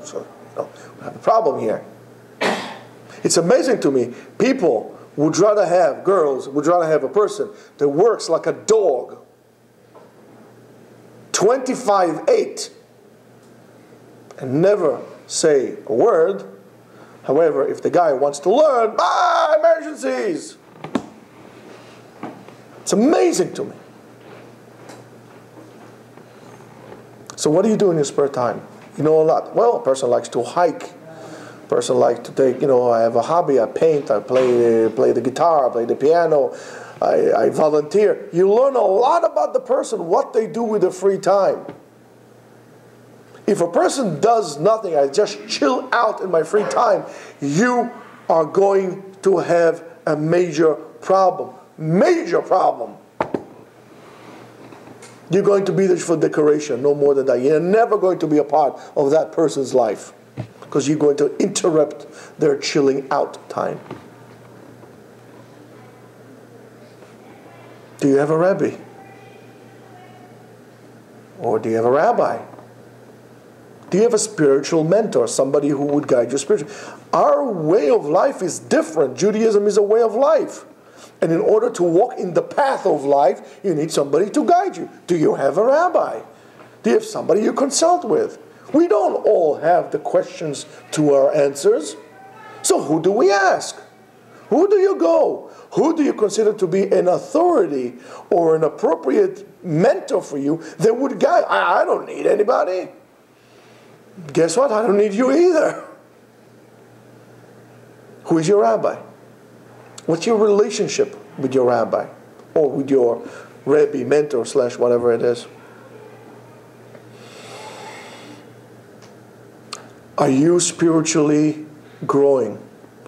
So, we have a problem here. It's amazing to me. People would rather have, girls would rather have a person that works like a dog, 25/8, and never say a word. However, if the guy wants to learn, emergencies. It's amazing to me. So what do you do in your spare time? You know a lot. Well, a person likes to hike. A person likes to take, I have a hobby. I paint, I play the guitar, I play the piano, I volunteer. You learn a lot about the person, what they do with their free time. If a person does nothing, I just chill out in my free time, you are going to have a major problem. Major problem. You're going to be there for decoration, no more than that. You're never going to be a part of that person's life because you're going to interrupt their chilling out time. Do you have a rabbi? Or do you have a rabbi? Do you have a spiritual mentor, somebody who would guide you spiritually? Our way of life is different. Judaism is a way of life. And in order to walk in the path of life, you need somebody to guide you. Do you have a rabbi? Do you have somebody you consult with? We don't all have the questions to our answers. So who do we ask? Who do you go? Who do you consider to be an authority or an appropriate mentor for you that would guide? I don't need anybody. Guess what? I don't need you either. Who is your rabbi? What's your relationship with your rabbi? Or with your rabbi, mentor, / whatever it is? Are you spiritually growing?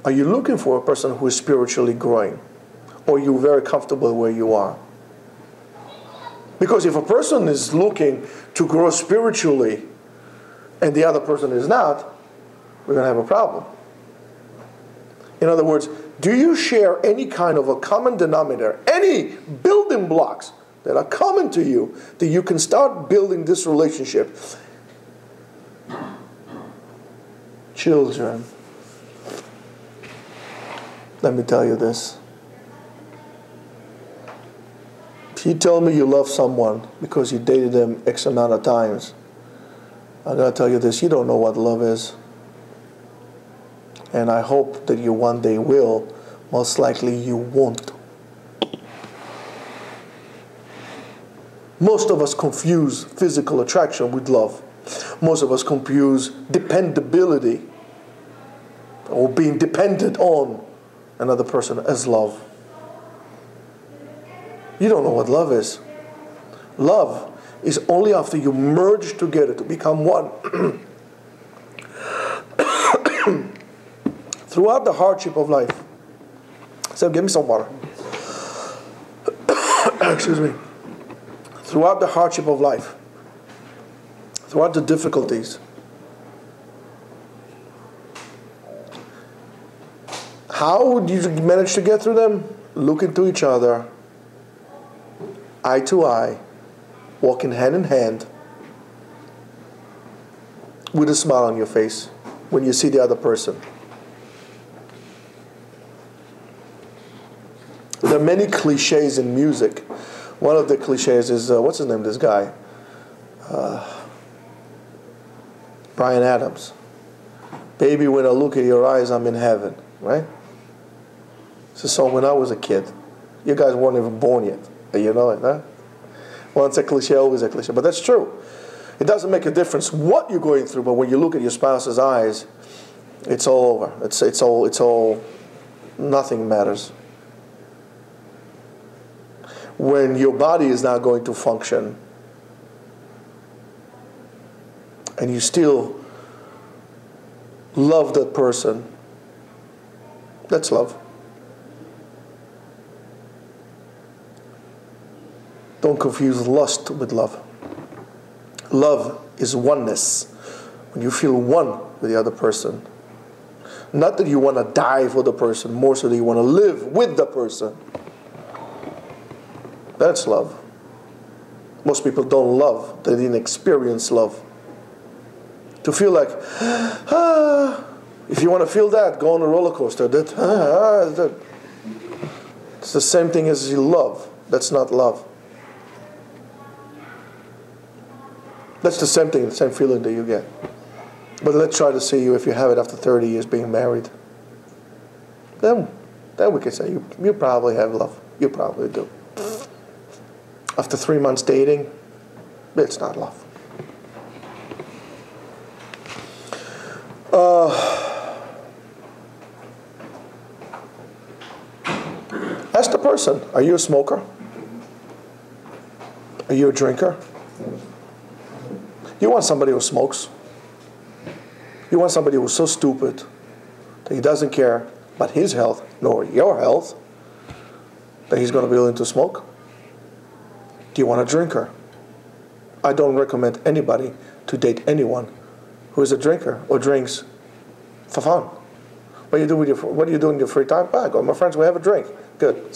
Are you looking for a person who is spiritually growing? Or are you very comfortable where you are? Because if a person is looking to grow spiritually and the other person is not, we're going to have a problem. In other words, do you share any kind of a common denominator, any building blocks that are common to you, that you can start building this relationship? Children, let me tell you this. If you tell me you love someone because you dated them X amount of times, I'm going to tell you this, you don't know what love is. And I hope that you one day will. Most likely you won't. Most of us confuse physical attraction with love. Most of us confuse dependability or being dependent on another person as love. You don't know what love is. Love is only after you merge together to become one. Throughout the hardship of life. Sam, give me some water. Excuse me. Throughout the hardship of life, throughout the difficulties, how would you manage to get through them? Look into each other, eye to eye, walking hand in hand, with a smile on your face when you see the other person. There are many cliches in music. One of the cliches is, what's his name, this guy? Bryan Adams. Baby, when I look at your eyes, I'm in heaven. Right? It's a song when I was a kid. You guys weren't even born yet. You know it, huh? Once a cliche, always a cliche. But that's true. It doesn't make a difference what you're going through, but when you look at your spouse's eyes, it's all over. It's all, nothing matters. When your body is not going to function and you still love that person, that's love. Don't confuse lust with love. Love is oneness. When you feel one with the other person. Not that you want to die for the person, more so that you want to live with the person. That's love. Most people don't love. They didn't experience love. To feel like, if you want to feel that, go on a roller coaster. It's the same thing as you love. That's not love. That's the same thing, the same feeling that you get. But let's try to see you if you have it after 30 years being married. Then we can say you probably have love. You probably do. After 3 months dating, it's not love. Ask the person, are you a smoker? Are you a drinker? You want somebody who smokes. You want somebody who's so stupid that he doesn't care about his health, nor your health, that he's going to be willing to smoke? Do you want a drinker? I don't recommend anybody to date anyone who is a drinker or drinks for fun. What do you do in your free time? I go with my friends, we have a drink. Good.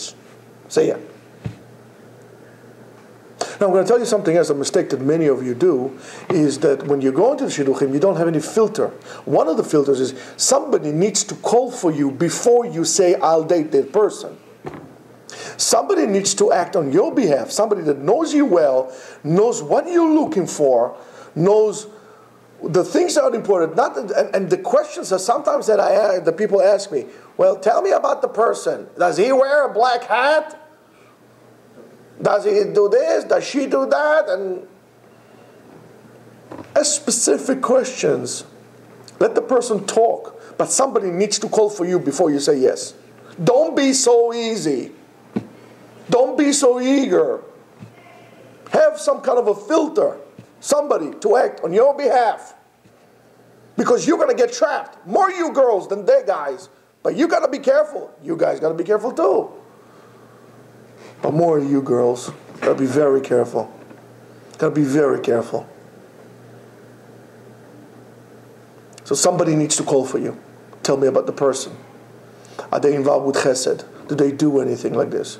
See ya. Now I'm going to tell you something else, a mistake that many of you do, is that when you go into the Shiduchim, you don't have any filter. One of the filters is somebody needs to call for you before you say, I'll date that person. Somebody needs to act on your behalf. Somebody that knows you well, knows what you're looking for, knows the things that are important. And the questions are sometimes that the people ask me, well, tell me about the person. Does he wear a black hat? Does he do this? Does she do that? And ask specific questions. Let the person talk. But somebody needs to call for you before you say yes. Don't be so easy. Don't be so eager. Have some kind of a filter. Somebody to act on your behalf. Because you're going to get trapped. More you girls than they guys. But you got to be careful. You guys got to be careful too. But more you girls, got to be very careful. Got to be very careful. So somebody needs to call for you. Tell me about the person. Are they involved with chesed? Do they do anything like this?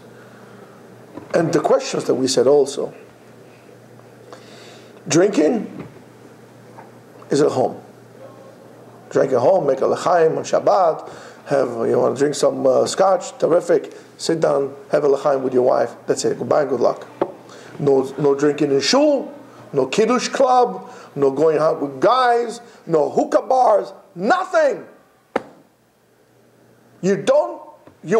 And the questions that we said also. Drinking is at home. Drink at home, make a l'chaim on Shabbat. You want to drink some scotch? Terrific. Sit down, have a l'chaim with your wife. That's it. Goodbye and good luck. No drinking in shul. No kiddush club. No going out with guys. No hookah bars. Nothing. You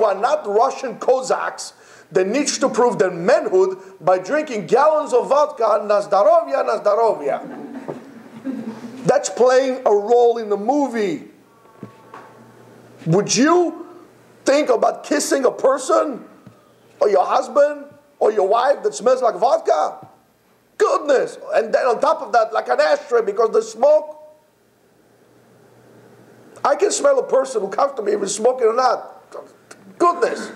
are not Russian Cossacks that needs to prove their manhood by drinking gallons of vodka. Nazdarovia, Nazdarovia. That's playing a role in the movie. Would you think about kissing a person, or your husband, or your wife that smells like vodka? Goodness. And then on top of that, like an ashtray because the smoke. I can smell a person who comes to me if he's smoking or not. Goodness.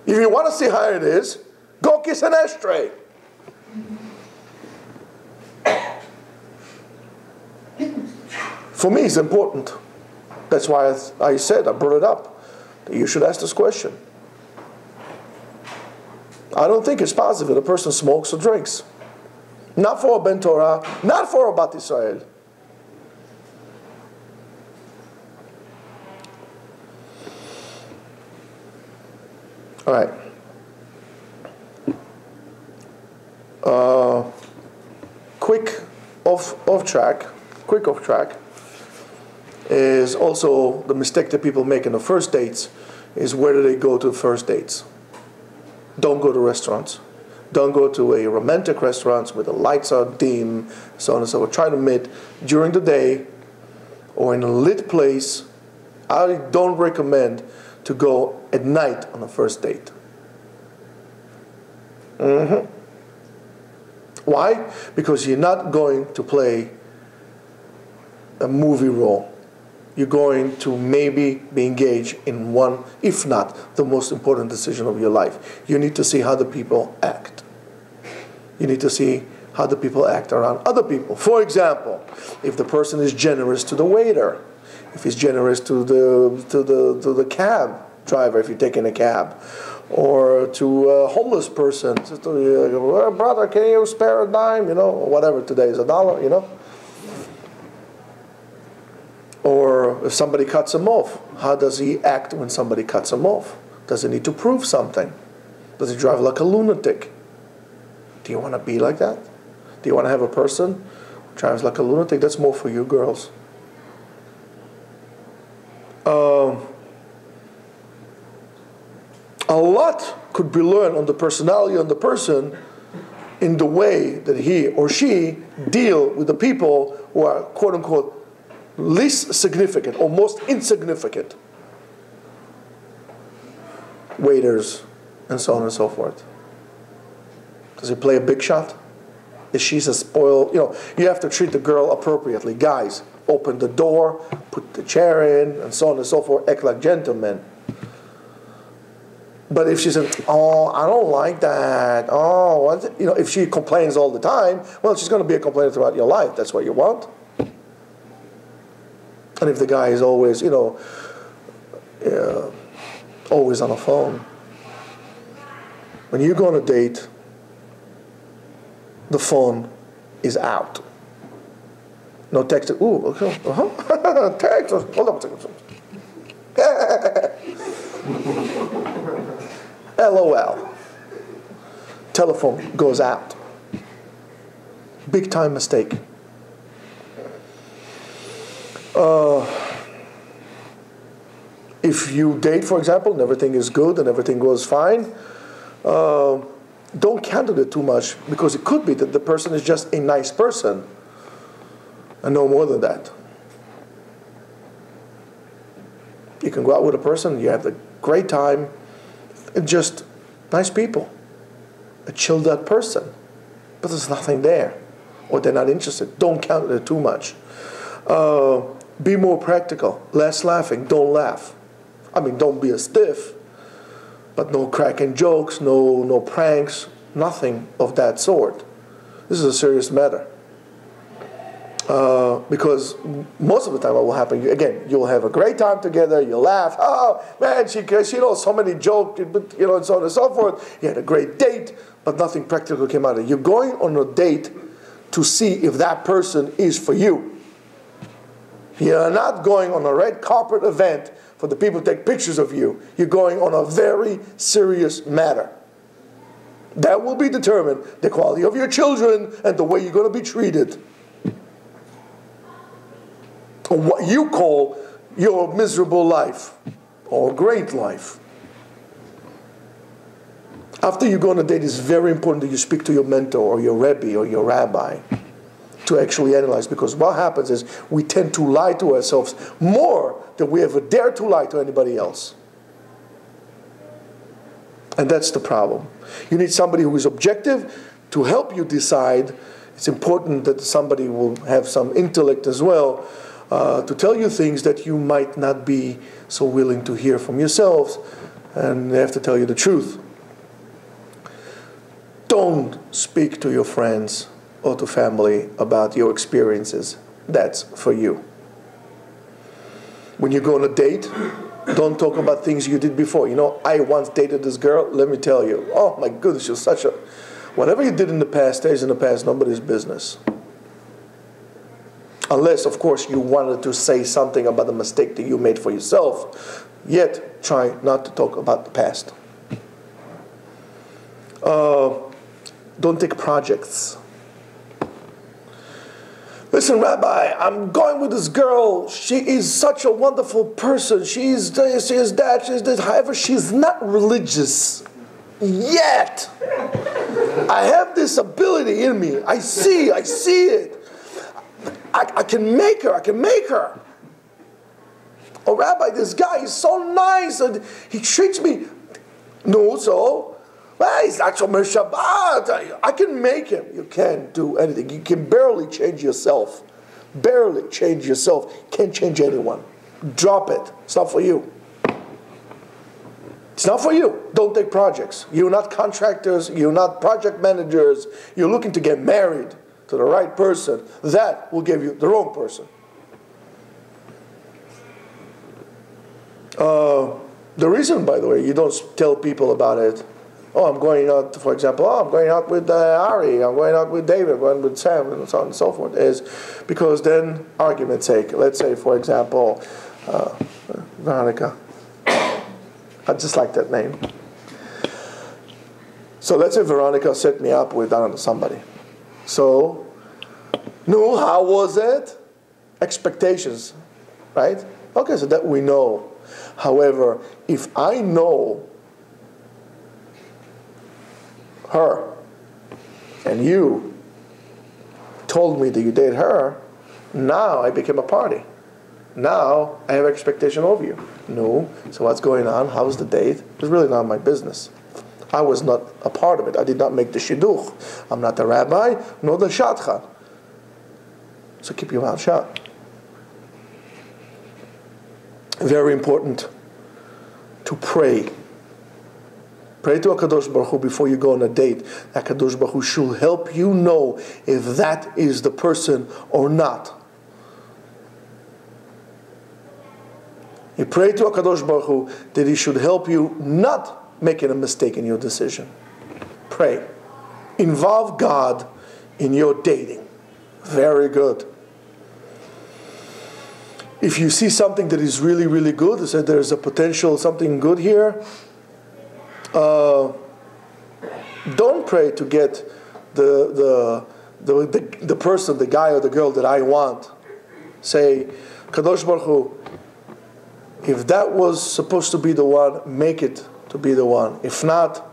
If you want to see how it is, go kiss an ashtray. For me, it's important. That's why I brought it up, that you should ask this question. I don't think it's positive that a person smokes or drinks. Not for a Ben Torah, not for a Bat Israel. All right. Quick off track is also the mistake that people make in the first dates is where do they go to first dates? Don't go to restaurants. Don't go to a romantic restaurant where the lights are dim, so on and so forth. Try to meet during the day or in a lit place. I don't recommend to go at night on a first date. Why? Because you're not going to play a movie role. You're going to maybe be engaged in one, if not the most important decision of your life. You need to see how the people act. You need to see how the people act around other people. For example, if the person is generous to the waiter, if he's generous to the cab driver, if you're taking a cab, or to a homeless person, brother, can you spare a dime? Or whatever today is $1, Or if somebody cuts him off, how does he act when somebody cuts him off? Does he need to prove something? Does he drive like a lunatic? Do you want to be like that? Do you want to have a person who drives like a lunatic? That's more for you girls. A lot could be learned on the personality of the person in the way that he or she deal with the people who are quote unquote least significant or most insignificant. Waiters and so on and so forth. Does he play a big shot? Is she a spoiled? You have to treat the girl appropriately. Guys, open the door, put the chair in, and so on and so forth. Act like gentlemen. But if she says, "Oh, I don't like that," if she complains all the time, well, she's going to be a complainer throughout your life. That's what you want. And if the guy is always, always on the phone, when you go on a date, the phone is out. No text. Ooh, okay. Text. Hold on a second. LOL. Telephone goes out. Big time mistake. If you date, for example, and everything is good and everything goes fine, don't count on it too much, because it could be that the person is just a nice person and no more than that. You can go out with a person, you have a great time, and just nice people, a chilled out person, but there's nothing there, or they're not interested. Don't count on it too much. Be more practical, less laughing, don't laugh. I mean, don't be a stiff, but no cracking jokes, no pranks, nothing of that sort. This is a serious matter. Because most of the time what will happen, again, you'll have a great time together, you'll laugh, oh man, she knows so many jokes, and so on and so forth. You had a great date, but nothing practical came out of it. You're going on a date to see if that person is for you. You're not going on a red carpet event for the people to take pictures of you. You're going on a very serious matter. That will be determined the quality of your children and the way you're going to be treated. Or what you call your miserable life or great life. After you go on a date, it's very important that you speak to your mentor or your Rebbe or your rabbi to actually analyze, because what happens is we tend to lie to ourselves more than we ever dare to lie to anybody else. And that's the problem. You need somebody who is objective to help you decide. It's important that somebody will have some intellect as well, to tell you things that you might not be so willing to hear from yourselves, and they have to tell you the truth. Don't speak to your friends or to family about your experiences. That's for you. When you go on a date, don't talk about things you did before. I once dated this girl, let me tell you, oh my goodness, she was such a... Whatever you did in the past stays in the past, nobody's business. Unless, of course, you wanted to say something about the mistake that you made for yourself, yet try not to talk about the past. Don't take projects. Listen, Rabbi, I'm going with this girl. She is such a wonderful person. She is this, she is that, she is this. However, she's not religious yet. I have this ability in me. I see it. I can make her. Oh, Rabbi, this guy is so nice, and he treats me. No, so? Well, he's not Shomer Shabbat. I can make him. You can't do anything. You can barely change yourself. Barely change yourself. Can't change anyone. Drop it. It's not for you. It's not for you. Don't take projects. You're not contractors. You're not project managers. You're looking to get married to the right person. That will give you the wrong person. The reason, by the way, you don't tell people about it Oh, I'm going out, for example, I'm going out with Ari, I'm going out with David, I'm going with Sam, and so on and so forth, is because then, argument's sake, let's say, for example, Veronica. I just like that name. So let's say Veronica set me up with, I don't know, somebody. So, no, how was it? Expectations, right? Okay, so that we know. However, if I know her and you told me that you date her, now I became a party. Now I have expectation of you. No, so what's going on? How's the date? It's really not my business. I was not a part of it. I did not make the Shiduch. I'm not the rabbi, nor the shadchan. So keep your mouth shut. Very important to pray. Pray to HaKadosh Baruch Hu before you go on a date. HaKadosh Baruch Hu should help you know if that is the person or not. You pray to HaKadosh Baruch Hu that He should help you not making a mistake in your decision. Pray. Involve God in your dating. Very good. If you see something that is really, really good, you say there's a potential, something good here, don't pray to get the person, the guy or the girl that I want. Say, Kadosh Baruch Hu, if that was supposed to be the one, make it to be the one. If not,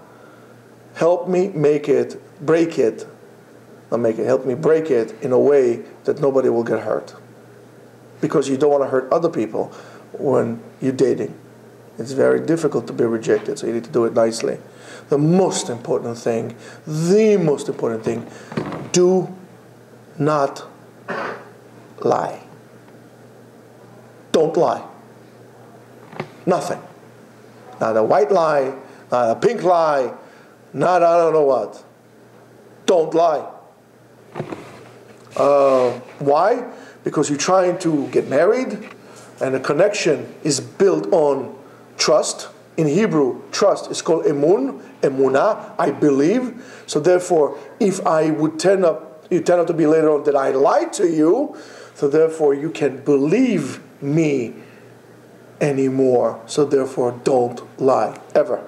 help me make it, break it. Not make it, help me break it in a way that nobody will get hurt. Because you don't want to hurt other people when you're dating. It's very difficult to be rejected, so you need to do it nicely. The most important thing, do not lie. Don't lie. Nothing. Not a white lie, not a pink lie, not I don't know what. Don't lie. Why? Because you're trying to get married, and a connection is built on trust. In Hebrew, trust is called emun, emunah, I believe. So therefore, if I would you turn out to be later on that I lied to you, so therefore you can believe me anymore. So therefore, don't lie, ever.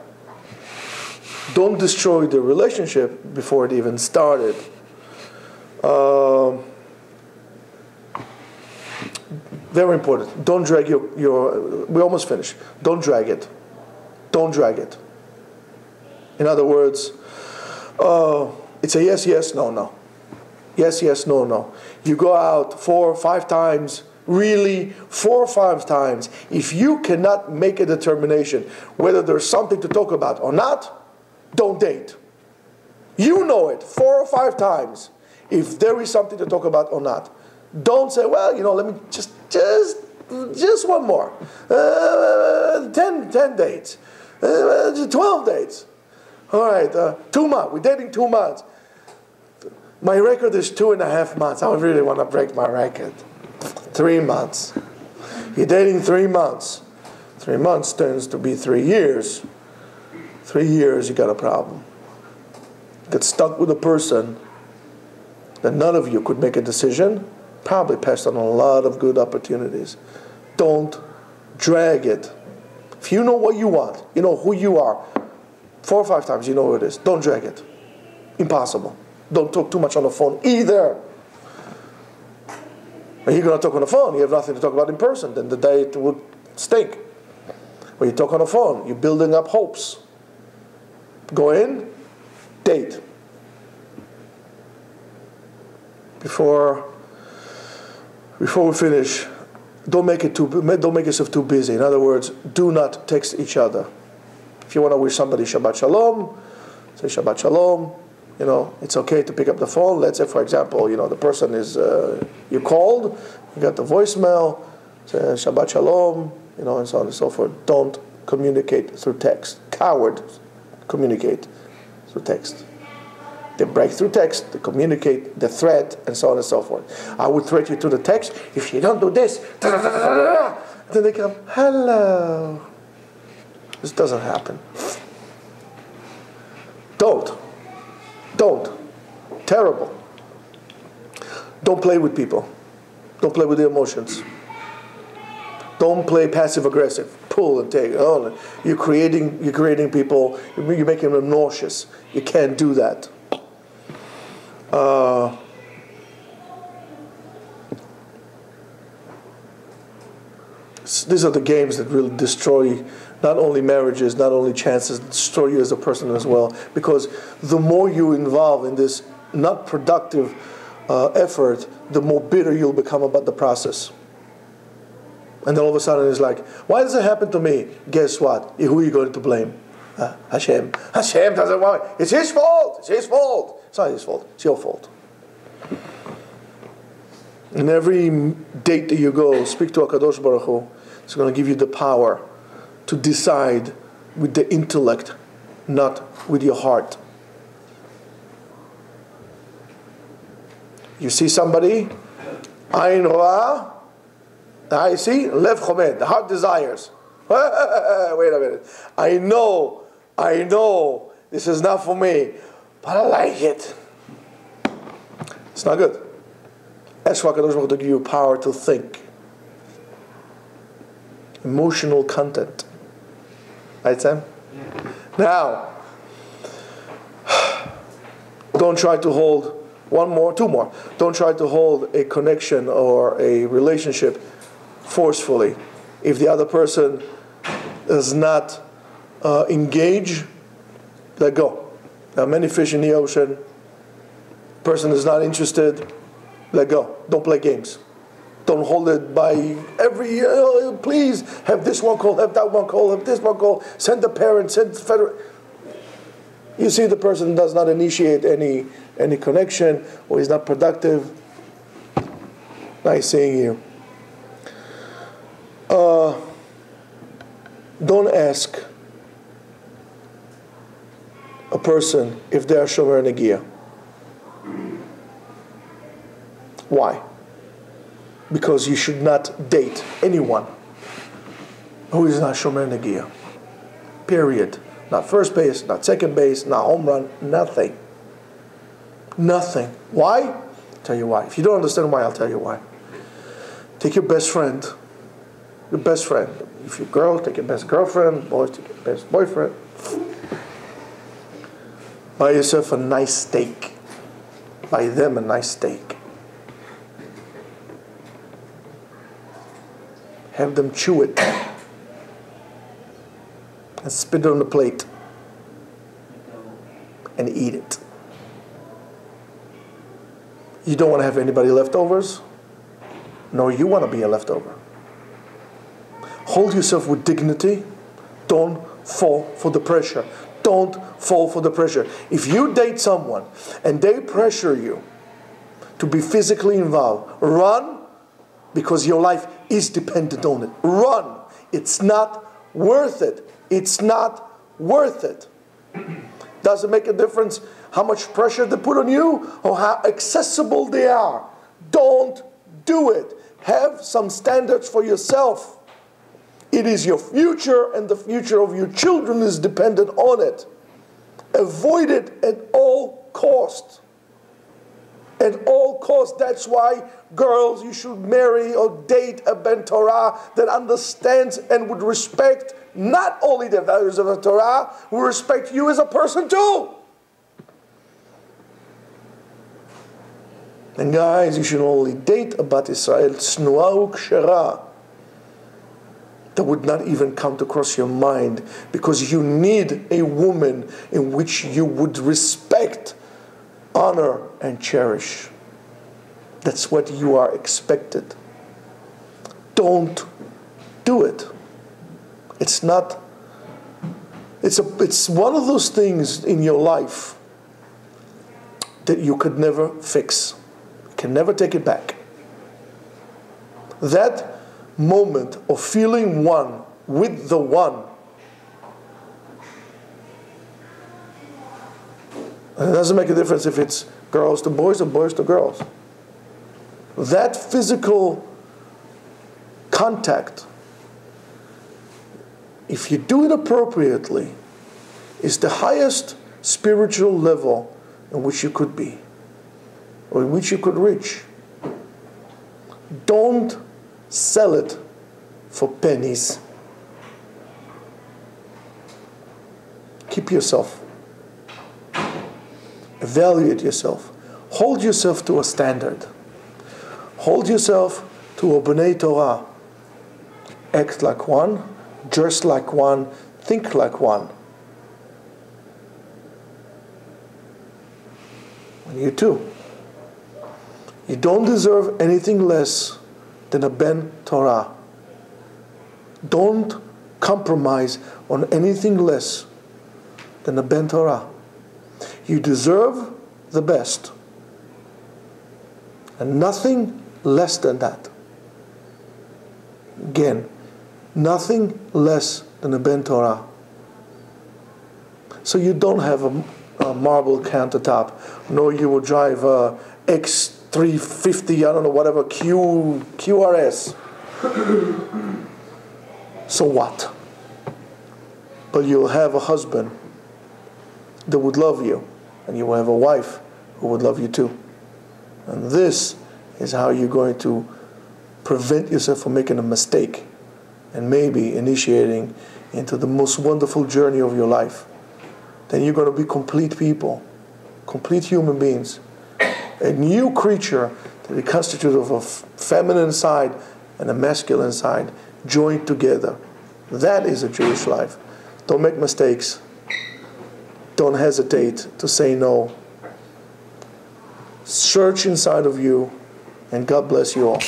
Don't destroy the relationship before it even started. Very important. Don't drag your we almost finished. Don't drag it. Don't drag it. In other words, it's a yes, yes, no, no. Yes, yes, no, no. You go out 4 or 5 times, really 4 or 5 times. If you cannot make a determination whether there's something to talk about or not, don't date. You know it 4 or 5 times if there is something to talk about or not. Don't say, well, let me just one more. 10 dates. 12 dates. All right, 2 months. We're dating 2 months. My record is 2.5 months. I really want to break my record. 3 months. You're dating 3 months. 3 months turns to be 3 years. 3 years, you got a problem. Get stuck with a person that none of you could make a decision. Probably passed on a lot of good opportunities. Don't drag it. If you know what you want, you know who you are, 4 or 5 times you know who it is. Don't drag it. Impossible. Don't talk too much on the phone either. When you're going to talk on the phone, you have nothing to talk about in person, then the date would stink. When you talk on the phone, you're building up hopes. Go in, date. Before we finish, don't make yourself too busy. In other words, do not text each other. If you want to wish somebody Shabbat Shalom, say Shabbat Shalom. It's okay to pick up the phone. Let's say, for example, the person is you called, you got the voicemail, say Shabbat Shalom, and so on and so forth. Don't communicate through text. Cowards communicate through text. They break through text, they communicate the threat, and so on and so forth. I would threat you to the text, if you don't do this, then they come, hello. This doesn't happen. Don't. Don't. Terrible. Don't play with people. Don't play with the emotions. Don't play passive aggressive. Pull and take. Oh, you're creating people. You're making them nauseous. You can't do that. These are the games that really destroy not only marriages, not only chances, destroy you as a person as well. Because the more you involve in this not productive effort, the more bitter you'll become about the process. And then all of a sudden it's like, why does it happen to me? Guess what? Who are you going to blame? Hashem. Hashem doesn't want it. It's his fault. It's his fault. It's not his fault. It's your fault. In every date that you go, speak to HaKadosh Baruch Hu. It's going to give you the power to decide with the intellect, not with your heart. You see somebody, Ayin Ro'ah, I see, Lev Chomed, the heart desires. Wait a minute. I know, this is not for me, but I like it. It's not good. Ask HaKadosh Baruch Hu to give you power to think. Emotional content. Right, Sam? Now, don't try to hold two more. Don't try to hold a connection or a relationship forcefully. If the other person does not engage, let go. There are many fish in the ocean. Person is not interested, let go. Don't play games. Don't hold it by every, please, have this one call, have that one call, have this one call, send the parent, send the federal. You see the person does not initiate any connection, or is not productive. Nice seeing you. Don't ask a person if they are shomer negiah. Why? Because you should not date anyone who is not shomer negiah. Period. Not first base, not second base, not home run, nothing. Nothing. Why? I'll tell you why. If you don't understand why, I'll tell you why. Take your best friend. Your best friend. If you're girl, take your best girlfriend. Boys, take your best boyfriend. Buy yourself a nice steak. Buy them a nice steak. Have them chew it. And spit it on the plate. And eat it. You don't want to have anybody leftovers, nor you want to be a leftover. Hold yourself with dignity. Don't fall for the pressure. Don't fall for the pressure. If you date someone and they pressure you to be physically involved, run, because your life is dependent on it. Run. It's not worth it. It's not worth it. Does it make a difference how much pressure they put on you or how accessible they are? Don't do it. Have some standards for yourself. It is your future, and the future of your children is dependent on it. Avoid it at all costs. At all costs. That's why, girls, you should marry or date a Ben Torah that understands and would respect not only the values of the Torah, will respect you as a person too. And guys, you should only date a Bat Israel Tznuah Ukshera. That would not even come across your mind, because you need a woman in which you would respect, honor, and cherish. That's what you are expected. Don't do it. It's not. It's one of those things in your life that you could never fix. You can never take it back. That moment of feeling one with the one, and it doesn't make a difference if it's girls to boys or boys to girls. That physical contact, if you do it appropriately, is the highest spiritual level in which you could be, or in which you could reach. Don't sell it for pennies. Keep yourself. Evaluate yourself. Hold yourself to a standard. Hold yourself to a B'nai Torah. Act like one, dress like one, think like one. And you too. You don't deserve anything less than a Ben Torah. Don't compromise on anything less than a Ben Torah. You deserve the best. And nothing less than that. Again, nothing less than a Ben Torah. So you don't have a marble countertop, nor you will drive a X350, I don't know, whatever, QRS. So what? But you'll have a husband that would love you, and you will have a wife who would love you too. And this is how you're going to prevent yourself from making a mistake and maybe initiating into the most wonderful journey of your life. Then you're going to be complete people, complete human beings, a new creature that is constituted of a feminine side and a masculine side joined together. That is a Jewish life. Don't make mistakes. Don't hesitate to say no. Search inside of you, and God bless you all.